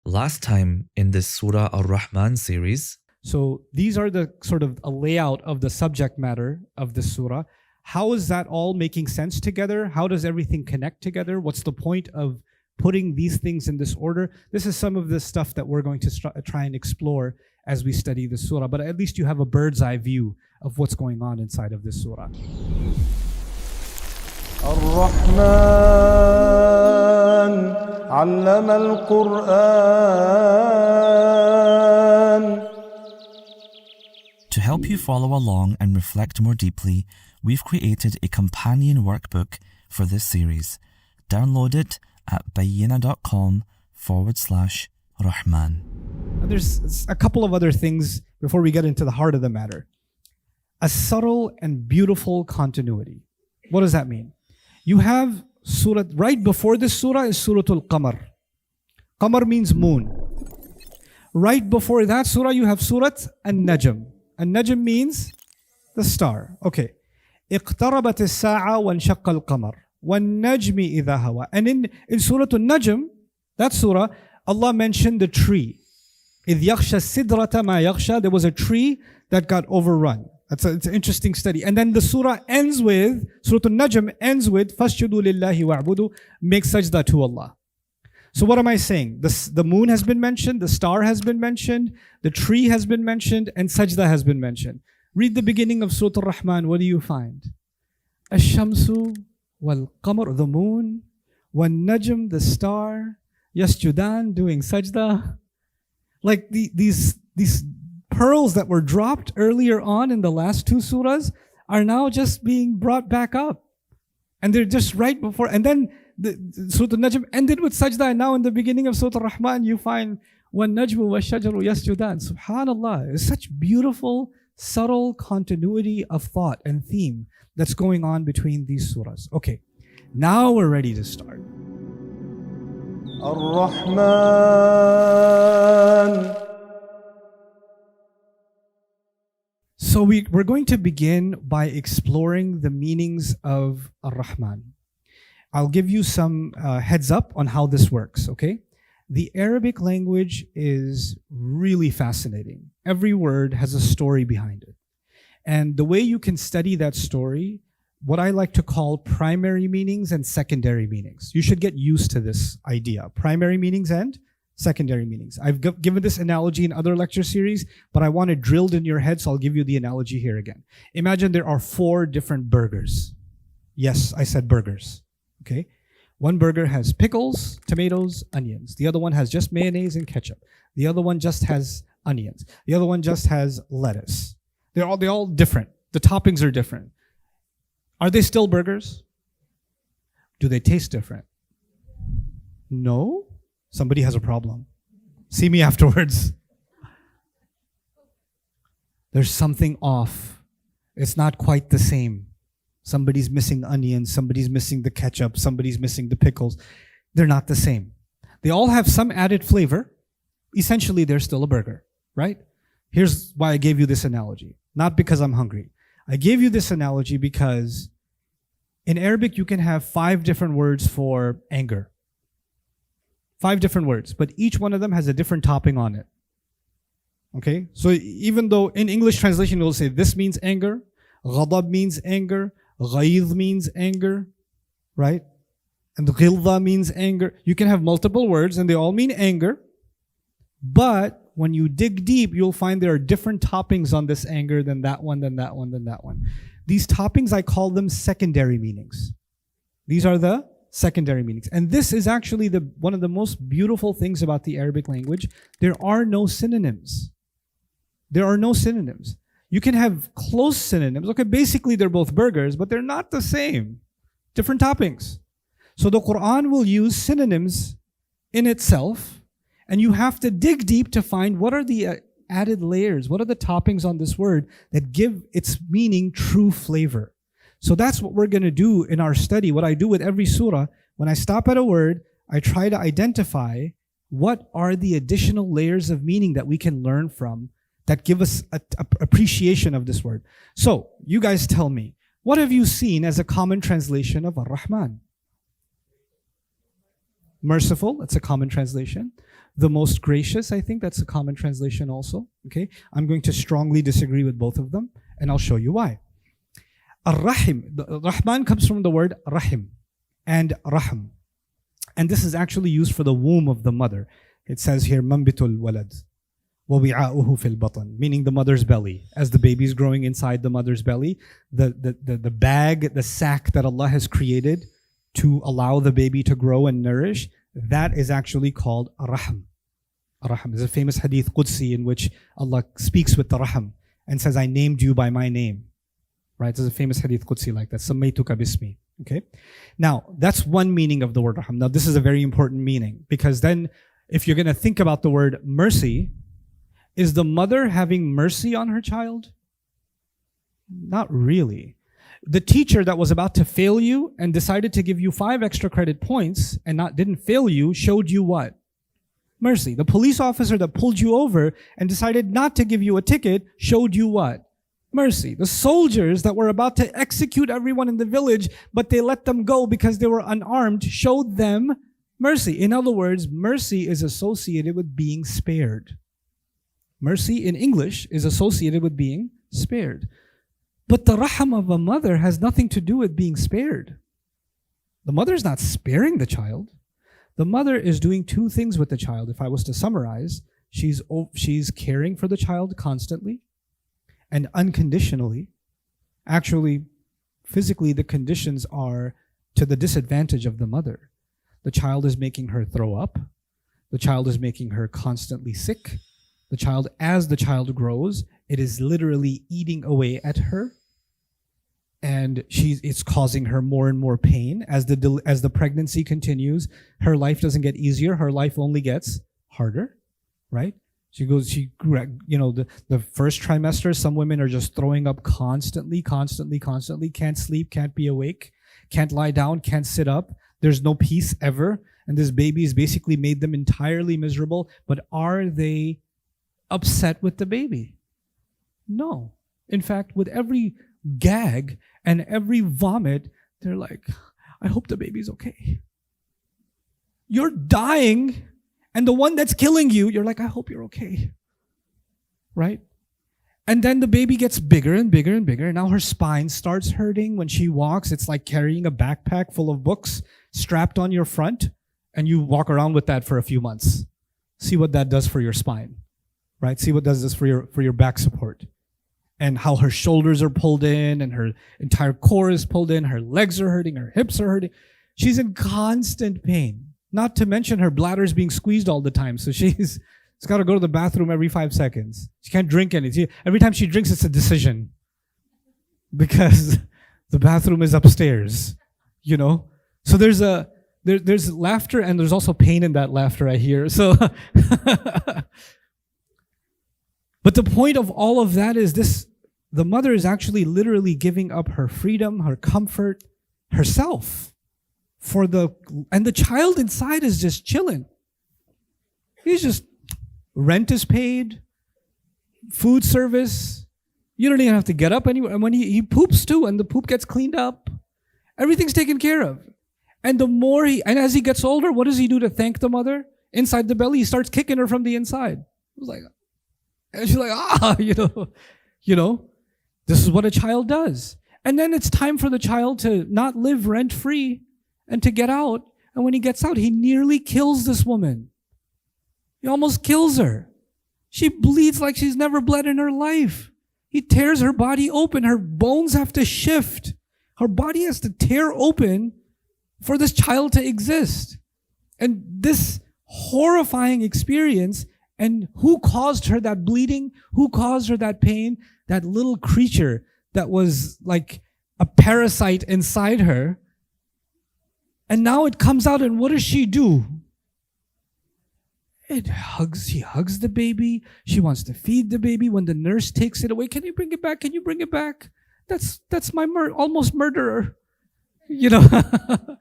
Last time in this Surah Ar-Rahman series, So these are the sort of a layout of the subject matter of the surah. How is that all making sense together? How does everything connect together? What's the point of putting these things in this order? This is some of the stuff that we're going to try and explore as we study the surah. But at least you have a bird's eye view of what's going on inside of this surah. Ar-Rahman allama al-Qur'an. To help you follow along and reflect more deeply, we've created a companion workbook for this series. Download it at bayyina.com/Rahman. There's a couple of other things before we get into the heart of the matter. A subtle and beautiful continuity. What does that mean? You have surah, right before this surah is Surah Al-Qamar. Qamar means moon. Right before that surah you have Surah An-Najm. An-Najm means the star. Okay. اقتربت الساعة وانشق القمر والنجم إذا هوى. And in Surah An-Najm, that surah, Allah mentioned the tree. إذ يغشى السدرة ما يغشى. There was a tree that got overrun. It's an interesting study. And then the surah ends with, Surah An-Najm ends with, فَاسْجُدُوا لِلَّهِ وَاعْبُدُوا. Make sajdah to Allah. So what am I saying? The moon has been mentioned, the star has been mentioned, the tree has been mentioned, and sajdah has been mentioned. Read the beginning of Surah Ar-Rahman. What do you find? Ash-shamsu wal-qamar, the moon, wal-najm, the star, yasjudan, doing sajdah. Like these pearls that were dropped earlier on in the last two surahs are now just being brought back up. And they're just right before, and then Surah An-Najm ended with sajdah, and now in the beginning of Surah Ar-Rahman you find وَالنَّجْمُ وَالشَّجَرُ يَسْجُدَانِ. Subhanallah, it's such beautiful, subtle continuity of thought and theme that's going on between these surahs. Okay, now we're ready to start. Ar-Rahman. So we're going to begin by exploring the meanings of Ar-Rahman. I'll give you some heads up on how this works, okay? The Arabic language is really fascinating. Every word has a story behind it. And the way you can study that story, what I like to call primary meanings and secondary meanings. You should get used to this idea. Primary meanings and secondary meanings. I've given this analogy in other lecture series, but I want it drilled in your head, so I'll give you the analogy here again. Imagine there are 4 different burgers. Yes, I said burgers. Okay? One burger has pickles, tomatoes, onions. The other one has just mayonnaise and ketchup. The other one just has onions. The other one just has lettuce. They're all different. The toppings are different. Are they still burgers? Do they taste different? No? Somebody has a problem. See me afterwards. There's something off. It's not quite the same. Somebody's missing onions, somebody's missing the ketchup, somebody's missing the pickles. They're not the same. They all have some added flavor. Essentially, they're still a burger, right? Here's why I gave you this analogy. Not because I'm hungry. I gave you this analogy because in Arabic, you can have 5 different words for anger. 5 different words, but each one of them has a different topping on it. Okay? So even though in English translation, it will say this means anger, ghadab means anger, ghayz means anger, right? And ghilza means anger. You can have multiple words and they all mean anger. But when you dig deep, you'll find there are different toppings on this anger than that one, than that one, than that one. These toppings, I call them secondary meanings. These are the secondary meanings. And this is actually one of the most beautiful things about the Arabic language. There are no synonyms. There are no synonyms. You can have close synonyms. Okay, basically they're both burgers, but they're not the same. Different toppings. So the Quran will use synonyms in itself, and you have to dig deep to find what are the added layers, what are the toppings on this word that give its meaning true flavor. So that's what we're going to do in our study. What I do with every surah, when I stop at a word, I try to identify what are the additional layers of meaning that we can learn from that give us an appreciation of this word. So, you guys tell me, what have you seen as a common translation of Ar-Rahman? Merciful, that's a common translation. the most gracious, I think that's a common translation also. Okay, I'm going to strongly disagree with both of them, and I'll show you why. Ar-Rahim, Rahman comes from the word Rahim and Rahm. And this is actually used for the womb of the mother. It says here, Mambitul walad, وَوِعَاؤُهُ fil batan, meaning the mother's belly. As the baby is growing inside the mother's belly, the bag, the sack that Allah has created to allow the baby to grow and nourish, that is actually called Ar-Rahm. Ar-Rahm is a famous hadith Qudsi in which Allah speaks with the Rahm and says, I named you by my name. Right? There's a famous hadith Qudsi like that. Sammaytuka bismi. Okay? Now, that's one meaning of the word Rahm. Now, this is a very important meaning because then if you're going to think about the word mercy, is the mother having mercy on her child? Not really. The teacher that was about to fail you and decided to give you 5 extra credit points and didn't fail you showed you what? Mercy. The police officer that pulled you over and decided not to give you a ticket showed you what? Mercy. The soldiers that were about to execute everyone in the village, but they let them go because they were unarmed, showed them mercy. In other words, mercy is associated with being spared. Mercy in English is associated with being spared. But the raham of a mother has nothing to do with being spared. The mother is not sparing the child. The mother is doing 2 things with the child. If I was to summarize, she's caring for the child constantly and unconditionally. Actually, physically, the conditions are to the disadvantage of the mother. The child is making her throw up. The child is making her constantly sick. The child, as the child grows, it is literally eating away at her. And it's causing her more and more pain. As the pregnancy continues, her life doesn't get easier. Her life only gets harder, right? The first trimester, some women are just throwing up constantly, can't sleep, can't be awake, can't lie down, can't sit up. There's no peace ever. And this baby has basically made them entirely miserable. But are they upset with the baby? No. In fact, with every gag and every vomit, they're like, I hope the baby's okay. You're dying, and the one that's killing you, you're like, I hope you're okay. Right? And then the baby gets bigger and bigger and bigger. And now her spine starts hurting. When she walks, it's like carrying a backpack full of books strapped on your front, and you walk around with that for a few months. See what that does for your spine. Right? See what does this for your back support. And how her shoulders are pulled in and her entire core is pulled in. Her legs are hurting. Her hips are hurting. She's in constant pain. Not to mention her bladder is being squeezed all the time. So she's got to go to the bathroom every 5 seconds. She can't drink anything. Every time she drinks, it's a decision. Because the bathroom is upstairs. You know? So there's laughter and there's also pain in that laughter, I hear. So... But the point of all of that is this: the mother is actually literally giving up her freedom, her comfort, herself and the child inside is just chilling. He's just, rent is paid, food service. You don't even have to get up anywhere. And when he poops too, and the poop gets cleaned up, everything's taken care of. And and as he gets older, what does he do to thank the mother? Inside the belly, he starts kicking her from the inside. It was like, and she's like, you know, this is what a child does. And then it's time for the child to not live rent-free and to get out. And when he gets out, he nearly kills this woman. He almost kills her. She bleeds like she's never bled in her life. He tears her body open. Her bones have to shift. Her body has to tear open for this child to exist. And this horrifying experience. And who caused her that bleeding? Who caused her that pain? That little creature that was like a parasite inside her. And now it comes out, and what does she do? She hugs the baby. She wants to feed the baby. When the nurse takes it away, can you bring it back? Can you bring it back? That's my almost murderer. You know?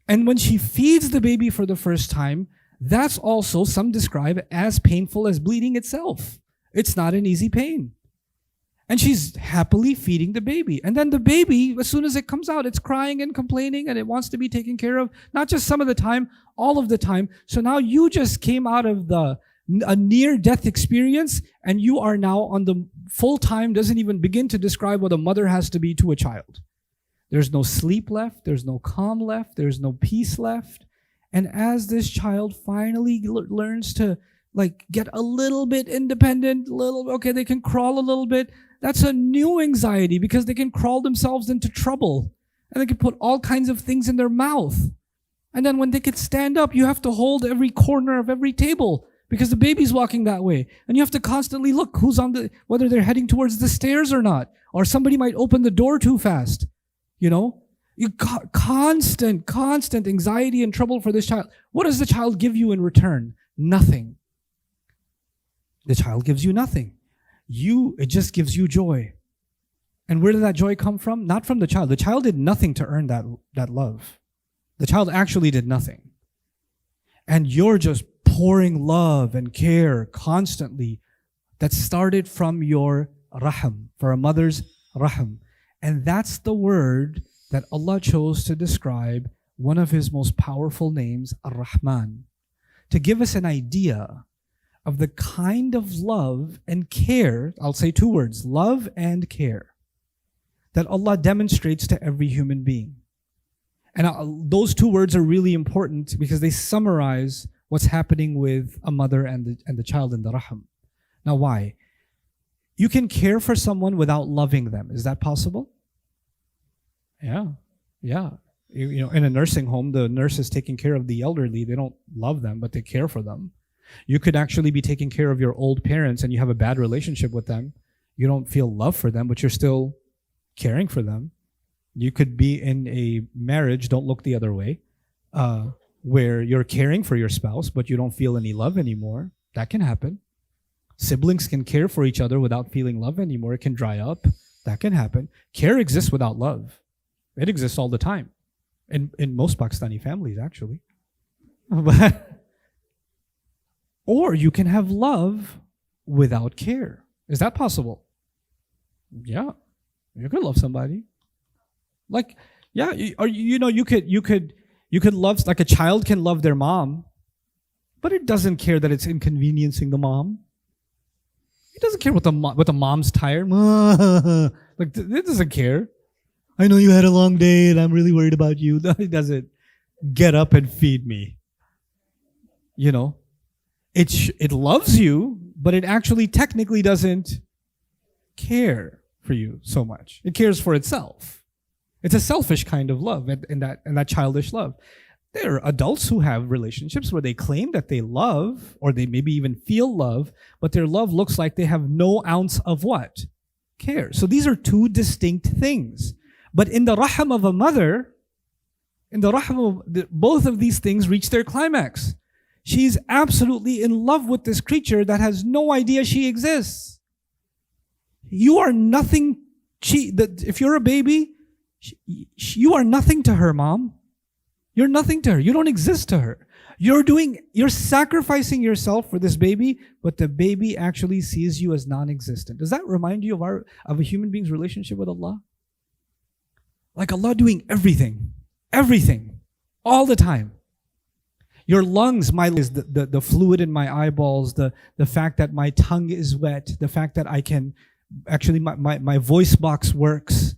And when she feeds the baby for the first time, that's also, some describe, as painful as bleeding itself. It's not an easy pain. And she's happily feeding the baby. And then the baby, as soon as it comes out, it's crying and complaining and it wants to be taken care of, not just some of the time, all of the time. So now you just came out of a near-death experience and you are now on the full time, doesn't even begin to describe what a mother has to be to a child. There's no sleep left. There's no calm left. There's no peace left. And as this child finally learns to get a little bit independent, okay, they can crawl a little bit. That's a new anxiety because they can crawl themselves into trouble and they can put all kinds of things in their mouth. And then when they can stand up, you have to hold every corner of every table because the baby's walking that way. And you have to constantly look who's whether they're heading towards the stairs or not, or somebody might open the door too fast. Constant anxiety and trouble for this child. What does the child give you in return? Nothing. The child gives you nothing. It just gives you joy. And where did that joy come from? Not from the child. The child did nothing to earn that love. The child actually did nothing. And you're just pouring love and care constantly that started from your rahim, for a mother's rahim. And that's the word that Allah chose to describe one of His most powerful names, Ar-Rahman, to give us an idea of the kind of love and care, I'll say two words, love and care, that Allah demonstrates to every human being. And those two words are really important because they summarize what's happening with a mother and the child in the rahim. Now why? You can care for someone without loving them. Is that possible? Yeah. In a nursing home, the nurse is taking care of the elderly. They don't love them, but they care for them. You could actually be taking care of your old parents and you have a bad relationship with them. You don't feel love for them, but you're still caring for them. You could be in a marriage, don't look the other way, where you're caring for your spouse, but you don't feel any love anymore. That can happen. Siblings can care for each other without feeling love anymore. It can dry up. That can happen. Care exists without love. It exists all the time. In most Pakistani families, actually. Or you can have love without care. Is that possible? Yeah. You could love somebody. You could love, like a child can love their mom, but it doesn't care that it's inconveniencing the mom. It doesn't care what the mom's tired. It doesn't care. I know you had a long day and I'm really worried about you. It doesn't. Get up and feed me. It loves you, but it actually technically doesn't care for you so much. It cares for itself. It's a selfish kind of love, and that childish love. There are adults who have relationships where they claim that they love, or they maybe even feel love, but their love looks like they have no ounce of what? Care. So these are two distinct things. But in the rahim of a mother, both of these things reach their climax. She's absolutely in love with this creature that has no idea she exists. You are nothing. If you're a baby, you are nothing to her, mom. You're nothing to her. You don't exist to her. You're sacrificing yourself for this baby, but the baby actually sees you as non-existent. Does that remind you of a human being's relationship with Allah? Like Allah doing everything, all the time. Your lungs, the fluid in my eyeballs, the fact that my tongue is wet, the fact that I can, actually my voice box works,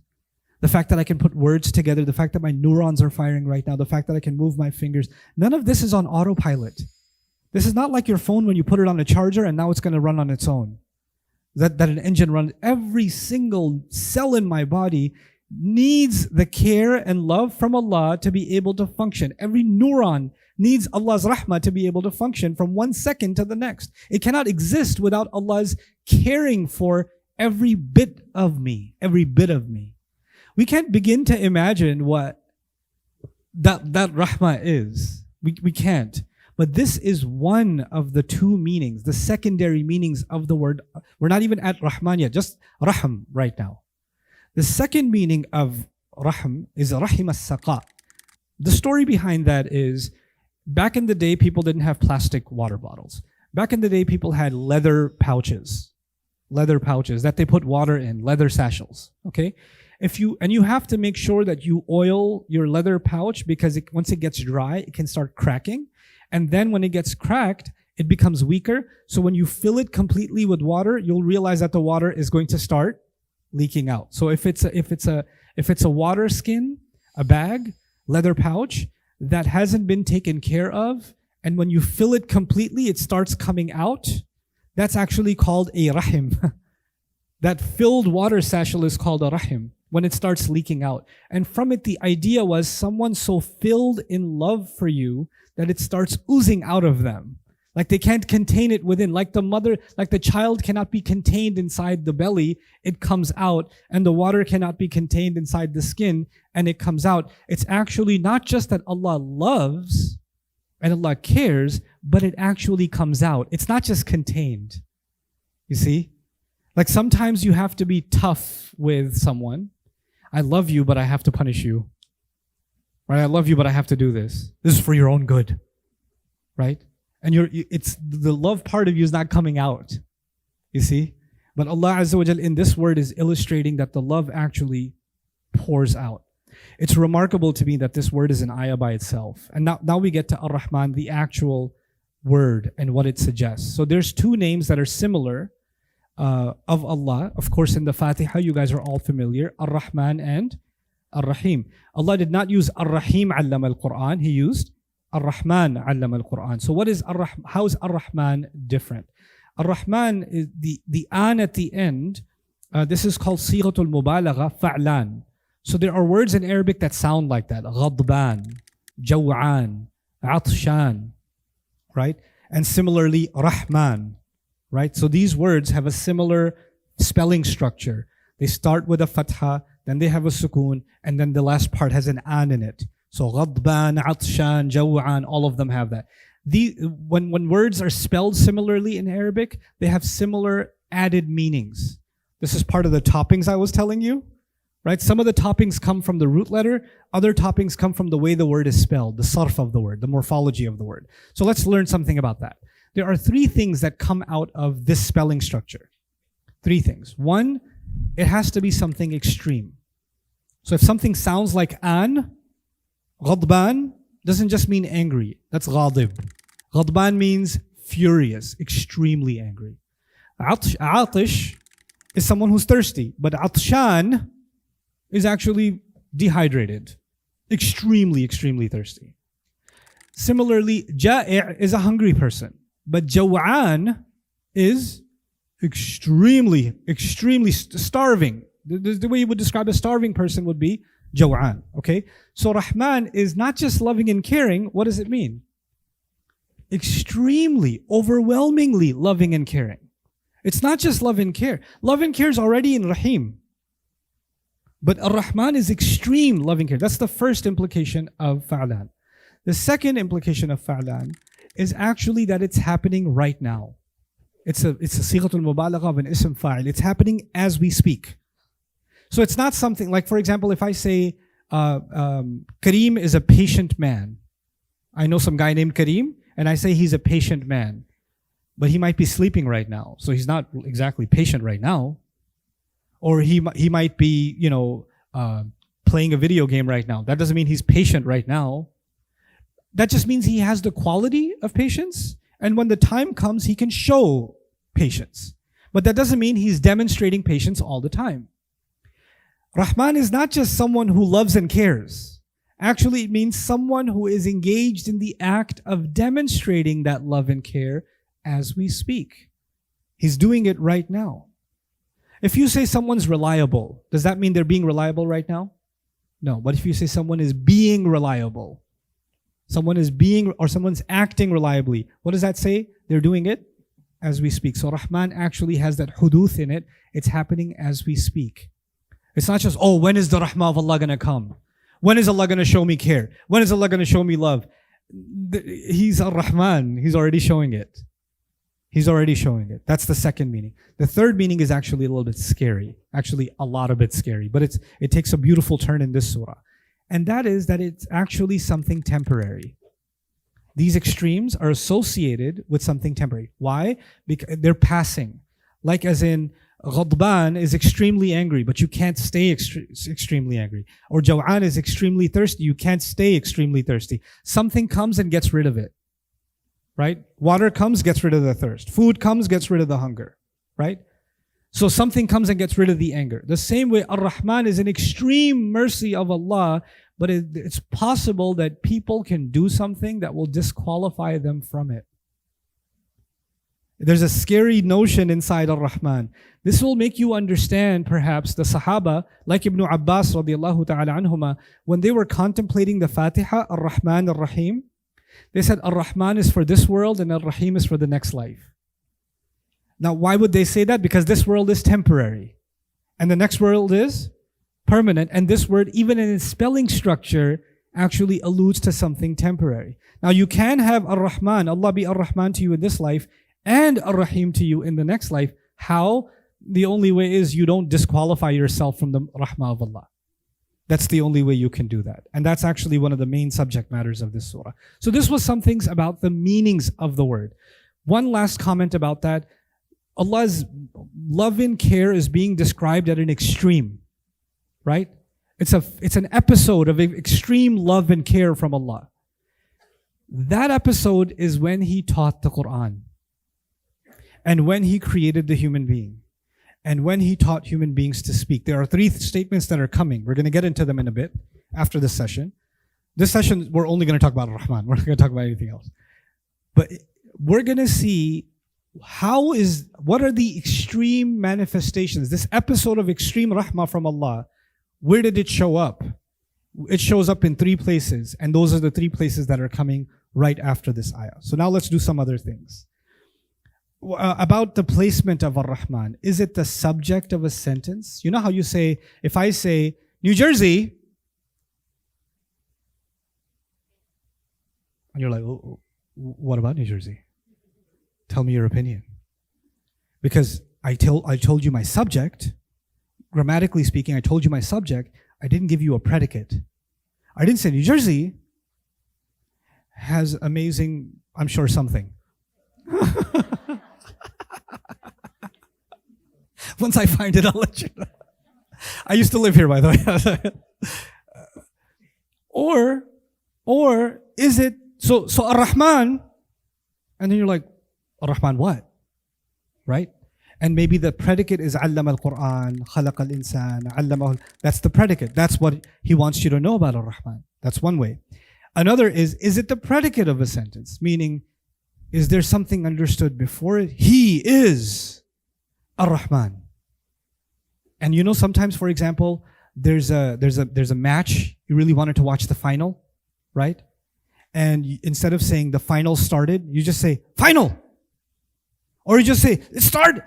the fact that I can put words together, the fact that my neurons are firing right now, the fact that I can move my fingers. None of this is on autopilot. This is not like your phone when you put it on a charger and now it's going to run on its own. That an engine runs. Every single cell in my body needs the care and love from Allah to be able to function. Every neuron needs Allah's rahmah to be able to function from one second to the next. It cannot exist without Allah's caring for every bit of me. We can't begin to imagine what that rahmah is. We can't. But this is one of the two meanings, the secondary meanings of the word. We're not even at Rahman yet, just Rahm right now. The second meaning of Rahm is Rahim as-Saqa. The story behind that is, back in the day, people didn't have plastic water bottles. Back in the day, people had leather pouches, leather pouches that they put water in, leather satchels. Okay, you have to make sure that you oil your leather pouch, because once it gets dry, it can start cracking, and then when it gets cracked, it becomes weaker. So when you fill it completely with water, you'll realize that the water is going to start leaking out. So if it's a water skin, a bag, leather pouch that hasn't been taken care of, and when you fill it completely, it starts coming out, that's actually called a rahim. That filled water satchel is called a rahim when it starts leaking out. And from it, the idea was someone so filled in love for you that it starts oozing out of them. Like they can't contain it within. Like the child cannot be contained inside the belly, it comes out. And the water cannot be contained inside the skin, and it comes out. It's actually not just that Allah loves and Allah cares, but it actually comes out. It's not just contained. You see? Like sometimes you have to be tough with someone. I love you, but I have to punish you. Right? I love you, but I have to do this. This is for your own good. Right? And it's the love part of you is not coming out. You see? But Allah Azza wa Jal in this word is illustrating that the love actually pours out. It's remarkable to me that this word is an ayah by itself. And now we get to Ar-Rahman, the actual word and what it suggests. So there's two names that are similar of Allah. Of course, in the Fatiha, you guys are all familiar. Ar-Rahman and Ar-Rahim. Allah did not use Ar-Rahim allama al-Quran. He used Ar-Rahman allama al-Quran. So how is Ar-Rahman different? Ar-Rahman is the an at the end. This is called Sighatul Mubalagha, fa'lan. So there are words in Arabic that sound like that. Ghadban, Jaw'an, Atshan. Right? And similarly, Rahman. Right? So these words have a similar spelling structure. They start with a fatha, then they have a sukoon, and then the last part has an an in it. So Ghadban, Atshan, Jaw'an, all of them have that. When words are spelled similarly in Arabic, they have similar added meanings. This is part of the toppings I was telling you. Right? Some of the toppings come from the root letter, other toppings come from the way the word is spelled, the sarf of the word, the morphology of the word. So let's learn something about that. There are three things that come out of this spelling structure. Three things. One, it has to be something extreme. So if something sounds like an, Ghadban doesn't just mean angry. That's ghadib. Ghadban means furious, extremely angry. Atish is someone who's thirsty, but Atshan is actually dehydrated, extremely, extremely thirsty. Similarly, Ja'i' is a hungry person, but Jaw'an is extremely, extremely starving. The way you would describe a starving person would be Jaw'an, okay? So Rahman is not just loving and caring. What does it mean? Extremely, overwhelmingly loving and caring. It's not just love and care. Love and care is already in Rahim. But Ar-Rahman is extreme loving care. That's the first implication of fa'lan. The second implication of fa'lan is actually that it's happening right now. It's a sighatul mubalagha of an ism fa'il. It's happening as we speak. So it's not something like, for example, if I say Kareem is a patient man. I know some guy named Kareem, and I say he's a patient man. But he might be sleeping right now. So he's not exactly patient right now. Or he might be, playing a video game right now. That doesn't mean he's patient right now. That just means he has the quality of patience. And when the time comes, he can show patience. But that doesn't mean he's demonstrating patience all the time. Rahman is not just someone who loves and cares. Actually, it means someone who is engaged in the act of demonstrating that love and care as we speak. He's doing it right now. If you say someone's reliable, does that mean they're being reliable right now? No. But if you say someone is being reliable, someone's acting reliably, what does that say? They're doing it as we speak. So Rahman actually has that huduth in it. It's happening as we speak. It's not just, when is the rahmah of Allah going to come? When is Allah going to show me care? When is Allah going to show me love? He's Ar-Rahman. He's already showing it. He's already showing it. That's the second meaning. The third meaning is actually a little bit scary. Actually, a lot of bit scary. But it takes a beautiful turn in this surah. And that is that it's actually something temporary. These extremes are associated with something temporary. Why? Because they're passing. Like as in, Ghadban is extremely angry, but you can't stay extremely angry. Or Jaw'an is extremely thirsty, you can't stay extremely thirsty. Something comes and gets rid of it. Right? Water comes, gets rid of the thirst. Food comes, gets rid of the hunger. Right? So something comes and gets rid of the anger. The same way, Ar-Rahman is an extreme mercy of Allah, but it's possible that people can do something that will disqualify them from it. There's a scary notion inside Ar-Rahman. This will make you understand, perhaps, the Sahaba, like Ibn Abbas radiallahu ta'ala anhuma, when they were contemplating the Fatiha, Ar-Rahman and Ar-Rahim, they said Ar-Rahman is for this world and Ar-Rahim is for the next life. Now, why would they say that? Because this world is temporary and the next world is permanent. And this word, even in its spelling structure, actually alludes to something temporary. Now, you can have Ar-Rahman, Allah be Ar-Rahman to you in this life, and Ar-Rahim to you in the next life. How? The only way is you don't disqualify yourself from the Rahmah of Allah. That's the only way you can do that. And that's actually one of the main subject matters of this surah. So this was some things about the meanings of the word. One last comment about that. Allah's love and care is being described at an extreme, right? It's an episode of extreme love and care from Allah. That episode is when He taught the Quran, and when He created the human being, and when He taught human beings to speak. There are three statements that are coming. We're going to get into them in a bit after this session. This session, we're only going to talk about Ar-Rahman. We're not going to talk about anything else. But we're going to see what are the extreme manifestations? This episode of extreme rahmah from Allah, where did it show up? It shows up in three places, and those are the three places that are coming right after this ayah. So now let's do some other things. About the placement of Ar-Rahman. Is it the subject of a sentence? You know how you say, if I say, New Jersey, and you're like, oh, what about New Jersey? Tell me your opinion. Because I told you my subject, grammatically speaking, I told you my subject, I didn't give you a predicate. I didn't say New Jersey has amazing, I'm sure, something. Once I find it, I'll let you know. I used to live here, by the way. Or is it, so Ar-Rahman, and then you're like, Ar-Rahman what? Right? And maybe the predicate is Allama al-Quran, Khalaq al-Insan, Allama. That's the predicate. That's what He wants you to know about Ar-Rahman. That's one way. Another is it the predicate of a sentence? Meaning, is there something understood before it? He is Ar-Rahman. And you know, sometimes, for example, there's a match, you really wanted to watch the final, right? And instead of saying the final started, you just say final. Or you just say it started.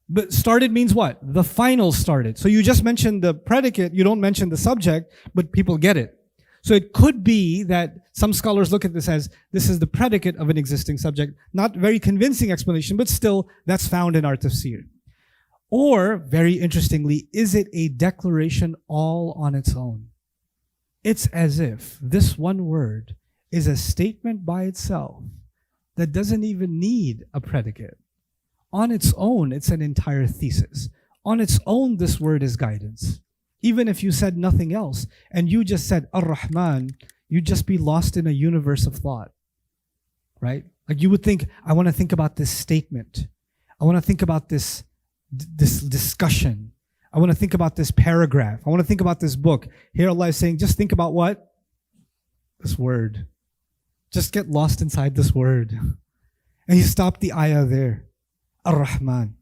But started means what? The final started. So you just mention the predicate, you don't mention the subject, but people get it. So it could be that some scholars look at this as this is the predicate of an existing subject. Not very convincing explanation, but still that's found in our tafsir. Or, very interestingly, is it a declaration all on its own? It's as if this one word is a statement by itself that doesn't even need a predicate. On its own, it's an entire thesis. On its own, this word is guidance. Even if you said nothing else and you just said Ar-Rahman, you'd just be lost in a universe of thought, right? Like you would think, I want to think about this statement. I want to think about this discussion. I want to think about this paragraph. I want to think about this book. Here Allah is saying, just think about what? This word. Just get lost inside this word. And He stopped the ayah there. Ar-Rahman.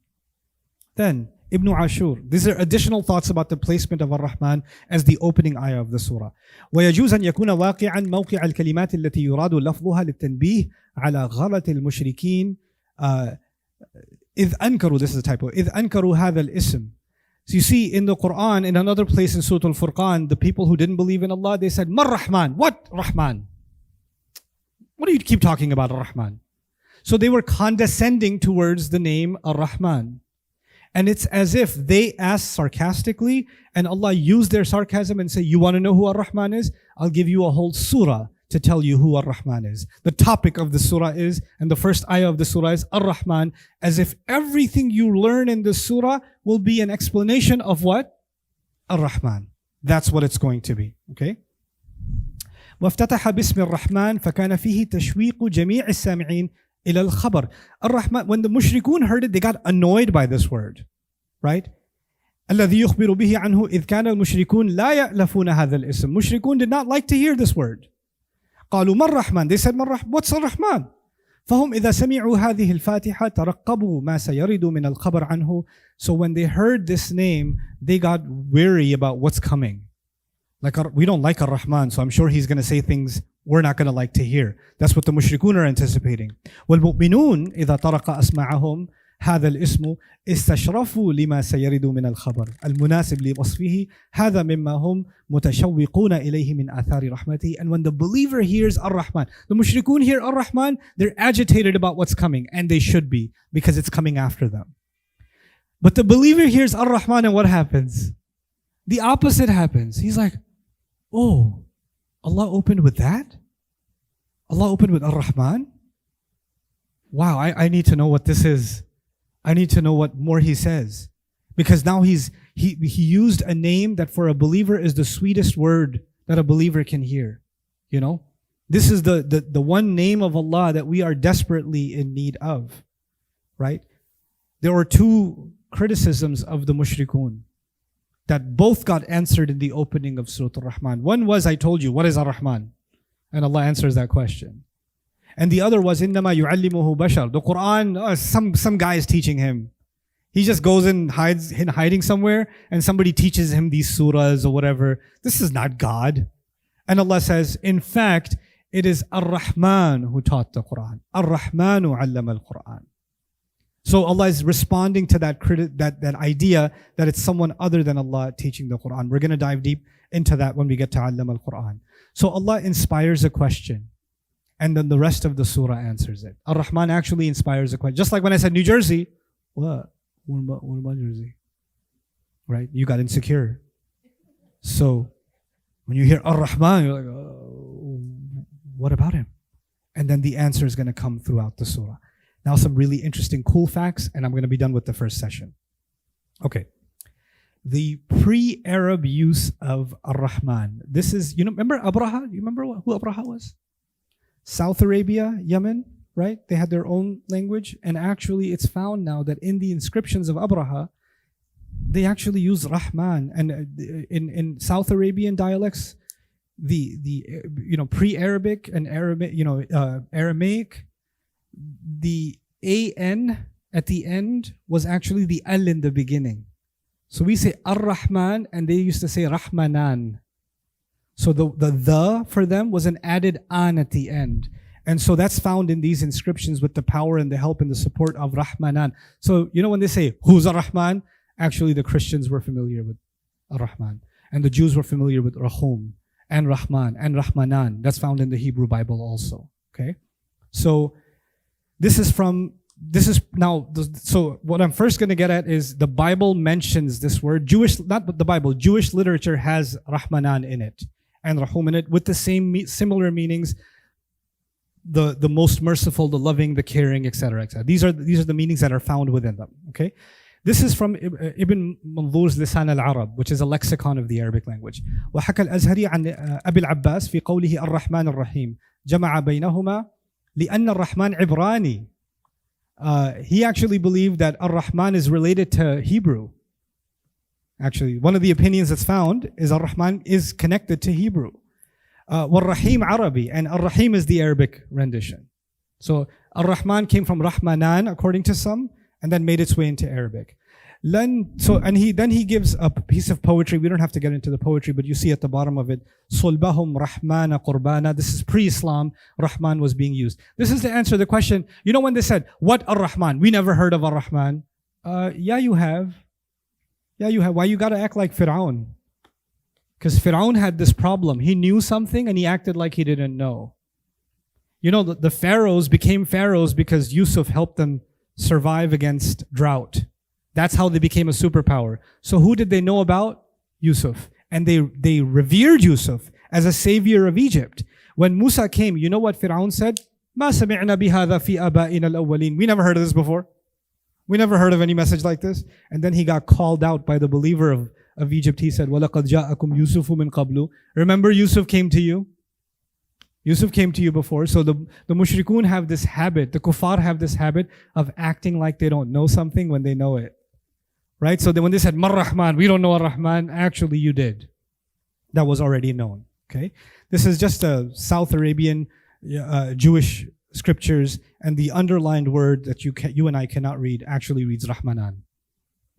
Then, Ibn Ashur. These are additional thoughts about the placement of Ar-Rahman as the opening ayah of the surah. وَيَجُوزَ أَنْ يَكُونَ وَاقِعًا مَوْقِعَ الْكَلِمَاتِ الَّتِي يُرَادُ لَفْظُهَا لِلتَّنْبِيهِ عَلَى غَلَطِ الْمُشْرِكِينَ إِذْ أَنْكَرُوا, this is a typo, إِذْ أَنْكَرُوا هَذَا الْإِسْمِ. So you see in the Quran, in another place in Surah Al-Furqan, the people who didn't believe in Allah, they said, Mar-Rahman. What Rahman? What do you keep talking about Ar-Rahman? So they were condescending towards the name Ar-Rahman. And it's as if they asked sarcastically and Allah used their sarcasm and say, you want to know who Ar-Rahman is? I'll give you a whole surah to tell you who Ar-Rahman is. The topic of the surah is, and the first ayah of the surah is Ar-Rahman, as if everything you learn in the surah will be an explanation of what? Ar-Rahman. That's what it's going to be. Okay? وافتتح باسم الرحمن فكان فيه تشويق جميع السامعين إلى الخبر. Ar-Rahman, when the mushrikun heard it, they got annoyed by this word. Right? الذي يخبر به عنه إذ كان المشركون لا يألفون هذا الاسم. Mushrikun did not like to hear this word. قالوا ما الرحمن. They said, what's Ar-Rahman? فهم إذا سمعوا هذه الفاتحة ترقبوا ما سيرد من الخبر عنه. So when they heard this name, they got weary about what's coming. Like, we don't like Ar-Rahman, so I'm sure he's going to say things we're not going to like to hear. That's what the mushrikun are anticipating. والمؤمنون إذا طرق أسماعهم هذا الاسم استشرفوا لما سيرد من الخبر المناسب لوصفه هذا مما هم متشوقون إليه من آثار رحمته. And when the believer hears Ar-Rahman, the mushrikun hear Ar-Rahman, they're agitated about what's coming, and they should be, because it's coming after them. But the believer hears Ar-Rahman, and what happens? The opposite happens. He's like, oh, Allah opened with that? Allah opened with Ar-Rahman? Wow, I need to know what this is. I need to know what more he says. Because now he used a name that for a believer is the sweetest word that a believer can hear. You know? This is the one name of Allah that we are desperately in need of. Right? There were two criticisms of the mushrikun that both got answered in the opening of Surah Ar-Rahman. One was, I told you, what is Ar-Rahman? And Allah answers that question. And the other was, إِنَّمَا يُعَلِّمُهُ بَشَرٌ. The Quran, some guy is teaching him. He just goes and hides in hiding somewhere, and somebody teaches him these surahs or whatever. This is not God. And Allah says, in fact, it is Ar-Rahman who taught the Quran. Ar-Rahmanu allama al-Quran. So Allah is responding to that idea that it's someone other than Allah teaching the Quran. We're going to dive deep into that when we get to Allama al-Quran. So Allah inspires a question, and then the rest of the surah answers it. Ar-Rahman actually inspires a question. Just like when I said New Jersey, what? What about Jersey? Right? You got insecure. So when you hear Ar-Rahman, you're like, oh, what about him? And then the answer is going to come throughout the surah. Now some really interesting, cool facts, and I'm going to be done with the first session. Okay. The pre-Arab use of Ar-Rahman. This is, remember Abraha? You remember who Abraha was? South Arabia, Yemen, right? They had their own language, and actually it's found now that in the inscriptions of Abraha, they actually use Rahman. And in South Arabian dialects, the pre-Arabic and Aramaic, the an at the end was actually the al in the beginning. So we say Ar-Rahman, and they used to say Rahmanan. So the for them was an added an at the end. And so that's found in these inscriptions with the power and the help and the support of Rahmanan. So when they say, who's Ar-Rahman? Actually the Christians were familiar with Ar-Rahman. And the Jews were familiar with Rahum and Rahman and Rahmanan. That's found in the Hebrew Bible also. Okay? So so what I'm first going to get at is the Bible mentions this word. Jewish literature has Rahmanan in it and Rahum in it with the similar meanings. The most merciful, the loving, the caring, etc., etc. These are the meanings that are found within them. Okay, this is from Ibn Manzur's Lisan al-Arab, which is a lexicon of the Arabic language. وحكى الأزهري عن أبي العباس في قوله الرحمن الرحيم جمع بينهما لأن الرحمن عبراني. He actually believed that Ar-Rahman is related to Hebrew. Actually, one of the opinions that's found is Ar-Rahman is connected to Hebrew. Ar-Rahim Arabi, and Ar-Rahim is the Arabic rendition. So Ar-Rahman came from Rahmanan, according to some, and then made its way into Arabic. Then he gives a piece of poetry. We don't have to get into the poetry, but you see at the bottom of it, Sulbahum Rahmana Qurbana. This is pre-Islam. Rahman was being used. This is to answer the question. When they said, what Ar-Rahman? We never heard of Ar-Rahman. Yeah, you have. Why you got to act like Fir'aun? Because Fir'aun had this problem. He knew something and he acted like he didn't know. The pharaohs became pharaohs because Yusuf helped them survive against drought. That's how they became a superpower. So who did they know about? Yusuf. And they revered Yusuf as a savior of Egypt. When Musa came, you know what Fir'aun said? ما سمعنا بهذا في آبائنا الأولين. We never heard of this before. We never heard of any message like this. And then he got called out by the believer of Egypt. He said, وَلَقَدْ جَاءَكُمْ يُوسُفُ مِنْ قَبْلُ. Remember Yusuf came to you? Yusuf came to you before. So the mushrikun have this habit, the kuffar have this habit of acting like they don't know something when they know it. Right? So when they said, Mar-Rahman, we don't know Ar-Rahman, actually you did. That was already known. Okay? This is just a South Arabian Jewish scriptures, and the underlined word that you and I cannot read actually reads Rahmanan.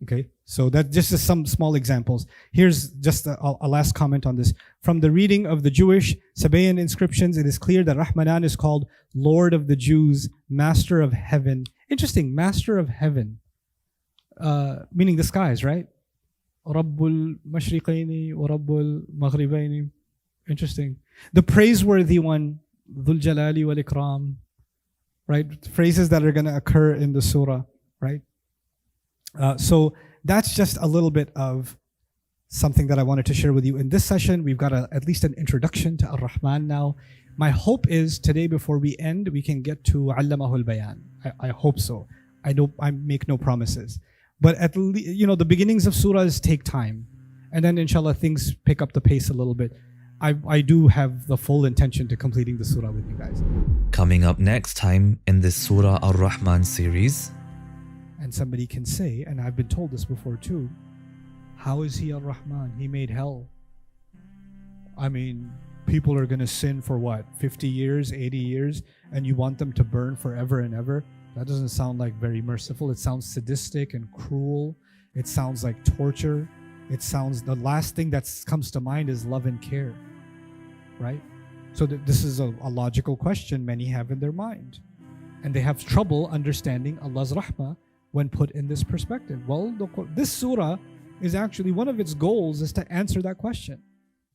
Okay, so that just is some small examples. Here's just a last comment on this. From the reading of the Jewish Sabaean inscriptions, it is clear that Rahmanan is called Lord of the Jews, Master of Heaven. Interesting, Master of Heaven, meaning the skies, right? Rabbul Mashriqaini wa Rabbul Maghribaini. Interesting. The praiseworthy one, Dhul Jalali wal Ikram, right? Phrases that are going to occur in the surah, right? So that's just a little bit of something that I wanted to share with you. In this session, we've got at least an introduction to Ar-Rahman now. My hope is today before we end, we can get to Allamahul Bayan. I hope so. I make no promises. But at least, the beginnings of surahs take time. And then inshallah, things pick up the pace a little bit. I do have the full intention to completing the surah with you guys. Coming up next time in this Surah Ar-Rahman series. And somebody can say, and I've been told this before too, how is he Ar-Rahman? He made hell. I mean, people are going to sin for what, 50 years, 80 years, and you want them to burn forever and ever? That doesn't sound like very merciful. It sounds sadistic and cruel. It sounds like torture. It sounds, the last thing that comes to mind is love and care, right? So this is a logical question many have in their mind. And they have trouble understanding Allah's rahmah when put in this perspective. Well, this surah is actually, one of its goals is to answer that question.